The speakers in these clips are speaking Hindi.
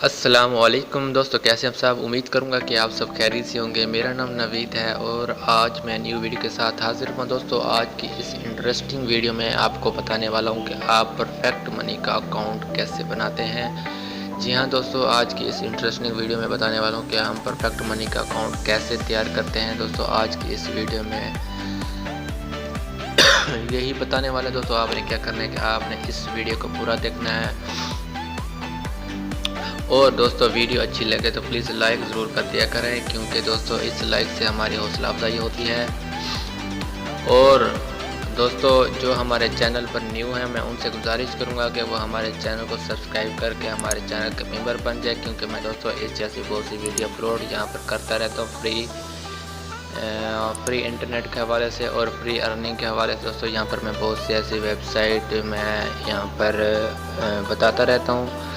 अस्सलामुअलैकुम दोस्तों, कैसे आप सब। उम्मीद करूंगा कि आप सब खैरियत से होंगे। मेरा नाम नवीद है और आज मैं न्यू वीडियो के साथ हाजिर हूँ। दोस्तों, आज की इस इंटरेस्टिंग वीडियो में आपको बताने वाला हूँ कि आप परफेक्ट मनी का अकाउंट कैसे बनाते हैं। जी हाँ दोस्तों, आज की इस इंटरेस्टिंग वीडियो में बताने वाला हूँ कि हम परफेक्ट मनी का अकाउंट कैसे तैयार करते हैं। दोस्तों, आज की इस वीडियो में यही बताने वाले। दोस्तों, आपने क्या करना है कि आपने इस वीडियो को पूरा देखना है और दोस्तों वीडियो अच्छी लगे तो प्लीज़ लाइक ज़रूर कर दिया करें, क्योंकि दोस्तों इस लाइक से हमारी हौसला अफजाई होती है। और दोस्तों जो हमारे चैनल पर न्यू हैं, मैं उनसे गुजारिश करूंगा कि वो हमारे चैनल को सब्सक्राइब करके हमारे चैनल के मेंबर बन जाए, क्योंकि मैं दोस्तों इस जैसी बहुत सी वीडियो अपलोड यहाँ पर करता रहता हूँ फ्री इंटरनेट के हवाले से और फ्री अर्निंग के हवाले से। दोस्तों यहाँ पर मैं बहुत सी ऐसी वेबसाइट मैं यहाँ पर बताता रहता हूँ।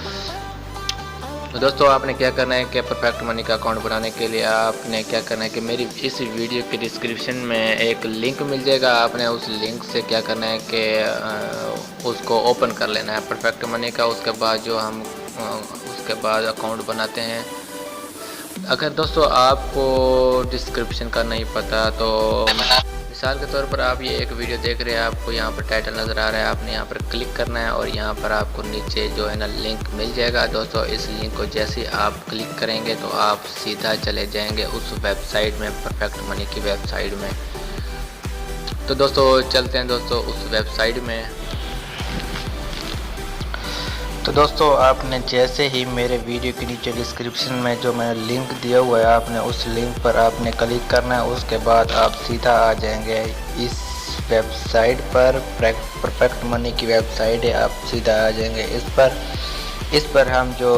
तो दोस्तों आपने क्या करना है कि परफेक्ट मनी का अकाउंट बनाने के लिए आपने क्या करना है कि मेरी इस वीडियो के डिस्क्रिप्शन में एक लिंक मिल जाएगा। आपने उस लिंक से क्या करना है कि उसको ओपन कर लेना है परफेक्ट मनी का। उसके बाद जो हम उसके बाद अकाउंट बनाते हैं। अगर दोस्तों आपको डिस्क्रिप्शन का नहीं पता तो मिसाल के तौर पर आप ये एक वीडियो देख रहे हैं, आपको यहाँ पर टाइटल नज़र आ रहा है, आपने यहाँ पर क्लिक करना है और यहाँ पर आपको नीचे जो है ना लिंक मिल जाएगा। दोस्तों इस लिंक को जैसे ही आप क्लिक करेंगे तो आप सीधा चले जाएंगे उस वेबसाइट में, परफेक्ट मनी की वेबसाइट में। तो दोस्तों चलते हैं दोस्तों उस वेबसाइट में। तो दोस्तों आपने जैसे ही मेरे वीडियो के नीचे डिस्क्रिप्शन में जो मैंने लिंक दिया हुआ है, आपने उस लिंक पर आपने क्लिक करना है। उसके बाद आप सीधा आ जाएंगे इस वेबसाइट पर, परफेक्ट मनी की वेबसाइट है। आप सीधा आ जाएंगे इस पर हम जो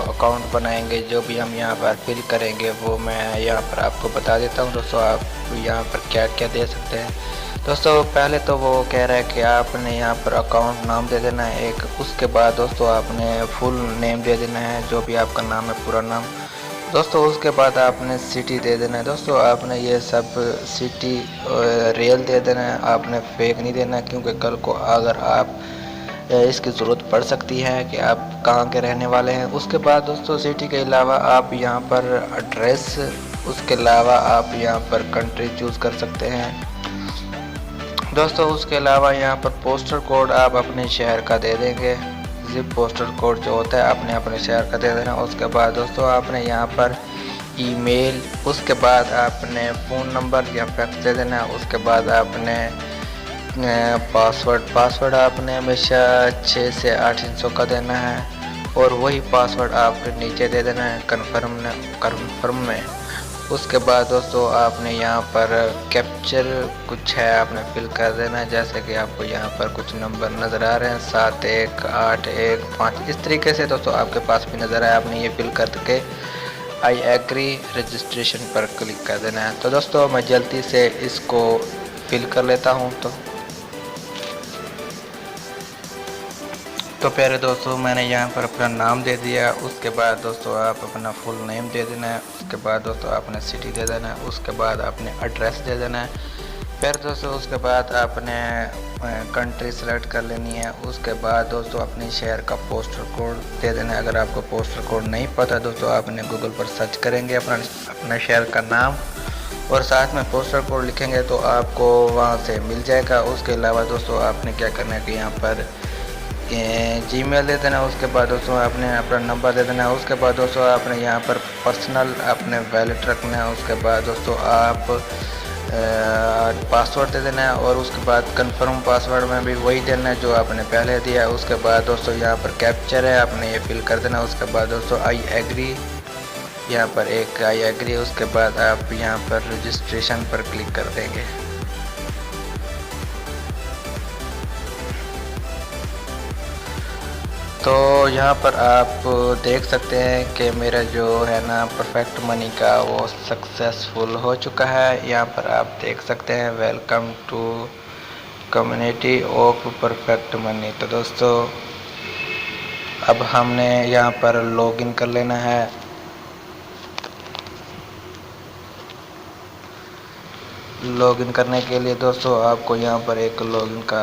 अकाउंट बनाएंगे, जो भी हम यहाँ पर फिल करेंगे वो मैं यहाँ पर आपको बता देता हूँ। दोस्तों आप यहाँ पर क्या क्या दे सकते हैं। दोस्तों पहले तो वो कह रहा है कि आपने यहाँ पर अकाउंट नाम दे देना है एक। उसके बाद दोस्तों आपने फुल नेम दे देना है, जो भी आपका नाम है पूरा नाम। दोस्तों उसके बाद आपने सिटी दे देना है। दोस्तों आपने ये सब सिटी रियल दे देना है, आपने फेक नहीं देना, क्योंकि कल को अगर आप इसकी ज़रूरत पड़ सकती है कि आप कहाँ के रहने वाले हैं। उसके बाद दोस्तों सिटी के अलावा आप यहाँ पर एड्रेस, उसके अलावा आप यहाँ पर कंट्री चूज़ कर सकते हैं। दोस्तों उसके अलावा यहाँ पर पोस्टल कोड आप अपने शहर का दे देंगे। जिप पोस्टल कोड जो होता है आपने अपने शहर का दे देना। उसके बाद दोस्तों आपने यहाँ पर ईमेल, उसके बाद आपने फ़ोन नंबर या फैक्स दे देना। उसके बाद आपने पासवर्ड आपने हमेशा 6 से 8 इंचों का देना है और वही पासवर्ड आपने नीचे दे देना है कन्फर्म में। उसके बाद दोस्तों आपने यहाँ पर कैप्चर कुछ है आपने फिल कर देना है, जैसे कि आपको यहाँ पर कुछ नंबर नज़र आ रहे हैं 7 1 8 1 5, इस तरीके से दोस्तों आपके पास भी नज़र आए। आपने ये फिल करके आई एग्री रजिस्ट्रेशन पर क्लिक कर देना है। तो दोस्तों मैं जल्दी से इसको फिल कर लेता हूँ। तो प्यारे दोस्तों मैंने यहाँ पर अपना नाम दे दिया। उसके बाद दोस्तों आप अपना फुल नेम दे देना है। उसके बाद दोस्तों आपने सिटी दे देना है। उसके बाद आपने एड्रेस दे देना है। फिर दोस्तों उसके बाद आपने कंट्री सेलेक्ट कर लेनी है। उसके बाद दोस्तों अपने शहर का पोस्टल कोड दे देना है। अगर आपको पोस्टल कोड नहीं पता दोस्तों आपने गूगल पर सर्च करेंगे अपना शहर का नाम और साथ में पोस्टल कोड लिखेंगे तो आपको वहाँ से मिल जाएगा। उसके अलावा दोस्तों आपने क्या करना है कि यहाँ पर जीमेल दे देना। उसके बाद दोस्तों आपने अपना नंबर दे देना है। उसके बाद दोस्तों आपने यहाँ पर पर्सनल अपने वैलेट रखना है। उसके बाद दोस्तों आप पासवर्ड दे देना है और उसके बाद कंफर्म पासवर्ड में भी वही देना है जो आपने पहले दिया है। उसके बाद दोस्तों यहाँ पर कैप्चर है आपने ये फिल कर देना। उसके बाद दोस्तों आई एग्री, यहाँ पर एक आई एग्री। उसके बाद आप यहाँ पर रजिस्ट्रेशन पर क्लिक कर देंगे। तो यहाँ पर आप देख सकते हैं कि मेरा जो है ना परफेक्ट मनी का वो सक्सेसफुल हो चुका है। यहाँ पर आप देख सकते हैं welcome to community of perfect money. तो दोस्तों अब हमने यहाँ पर लॉगिन कर लेना है। लॉगिन करने के लिए दोस्तों आपको यहाँ पर एक लॉगिन का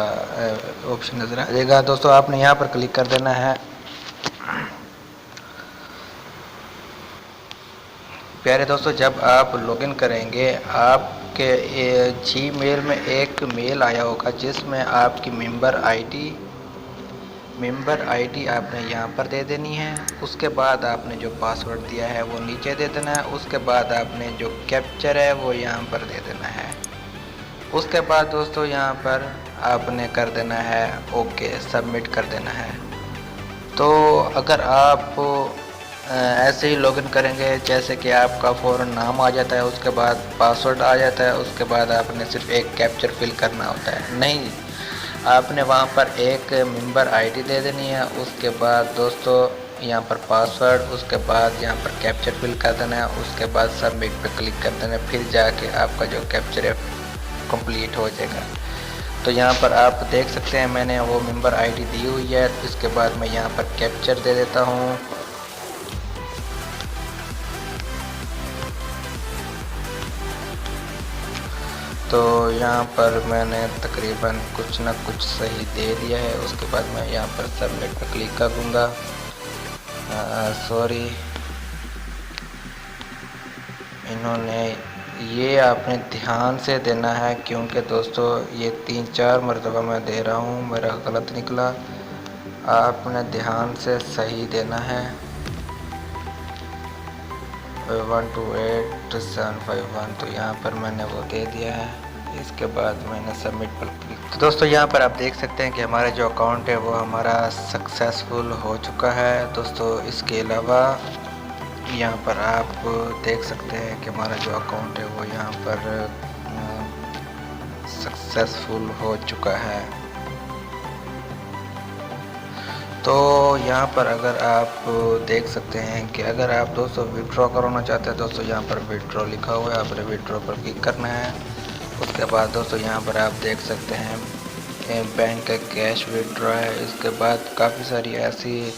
ऑप्शन नज़र आ जाएगा। दोस्तों आपने यहाँ पर क्लिक कर देना है। प्यारे दोस्तों, जब आप लॉगिन करेंगे आपके जीमेल में एक मेल आया होगा जिसमें आपकी मेंबर आईडी आपने यहाँ पर दे देनी है। उसके बाद आपने जो पासवर्ड दिया है वो नीचे दे देना है। उसके बाद आपने जो कैप्चर है वो यहाँ पर दे देना है। उसके बाद दोस्तों यहाँ पर आपने कर देना है ओके, सबमिट कर देना है। तो अगर आप ऐसे ही लॉगिन करेंगे जैसे कि आपका फ़ौरन नाम आ जाता है, उसके बाद पासवर्ड आ जाता है, उसके बाद आपने सिर्फ एक कैप्चर फिल करना होता है, नहीं, आपने वहाँ पर एक मेंबर आईडी दे देनी है। उसके बाद दोस्तों यहाँ पर पासवर्ड, उसके बाद यहाँ पर कैप्चर फिल कर देना है। उसके बाद सबमिट पे क्लिक कर देना है, फिर जाके आपका जो कैप्चर है कंप्लीट हो जाएगा। तो यहाँ पर आप देख सकते हैं मैंने वो मेंबर आईडी दी हुई है। इसके बाद मैं यहाँ पर कैप्चर दे देता हूँ। तो यहाँ पर मैंने तकरीबन कुछ ना कुछ सही दे दिया है। उसके बाद मैं यहाँ पर सबमिट पर क्लिक कर दूँगा। सॉरी, इन्होंने ये आपने ध्यान से देना है क्योंकि दोस्तों ये 3-4 मरतबा मैं दे रहा हूँ, मेरा गलत निकला। आपने ध्यान से सही देना है। 128751, तो यहाँ पर मैंने वो दे दिया है। इसके बाद मैंने सबमिट पर क्लिक। तो दोस्तों यहाँ पर आप देख सकते हैं कि हमारा जो अकाउंट है वो हमारा सक्सेसफुल हो चुका है। दोस्तों इसके अलावा यहाँ पर आप देख सकते हैं कि हमारा जो अकाउंट है वो यहाँ पर सक्सेसफुल हो चुका है। तो यहाँ पर अगर आप देख सकते हैं कि अगर आप दोस्तों विड्रॉ करवाना चाहते हैं, दोस्तों यहाँ पर विड्रॉ लिखा हुआ है, आपने विड्रॉ पर क्लिक करना है। उसके बाद दोस्तों यहाँ पर आप देख सकते हैं बैंक का कैश विड्रॉ है। इसके बाद काफ़ी सारी ऐसी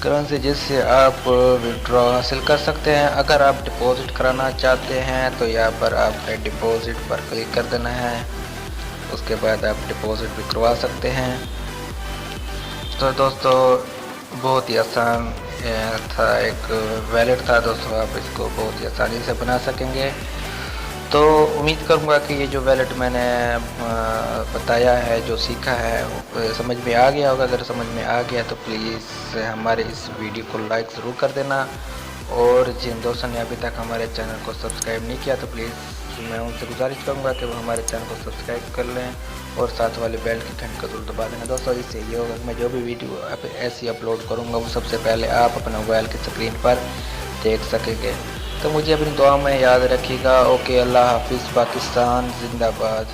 करेंसी जिससे आप विड्रॉ हासिल कर सकते हैं। अगर आप डिपॉजिट कराना चाहते हैं तो यहाँ पर आपने डिपॉजिट पर क्लिक कर देना है। उसके बाद आप डिपॉजिट भी करवा सकते हैं। तो दोस्तों बहुत ही आसान था, एक वैलेट था दोस्तों, आप इसको बहुत ही आसानी से बना सकेंगे। तो उम्मीद करूंगा कि ये जो वैलेट मैंने बताया है, जो सीखा है, समझ में आ गया होगा। अगर समझ में आ गया तो प्लीज़ हमारे इस वीडियो को लाइक ज़रूर कर देना। और जिन दोस्तों ने अभी तक हमारे चैनल को सब्सक्राइब नहीं किया तो प्लीज़ मैं उनसे गुजारिश करूंगा कि वो हमारे चैनल को सब्सक्राइब कर लें और साथ वाले बेल की घंटी को जरूर दबा देना। दोस्तों इससे ये होगा कि मैं जो भी वीडियो ऐसी अपलोड करूँगा वो सबसे पहले आप अपने मोबाइल की स्क्रीन पर देख सकेंगे। तो मुझे अपनी दुआ में याद रखिएगा। ओके, अल्लाह हाफिज़, पाकिस्तान जिंदाबाद।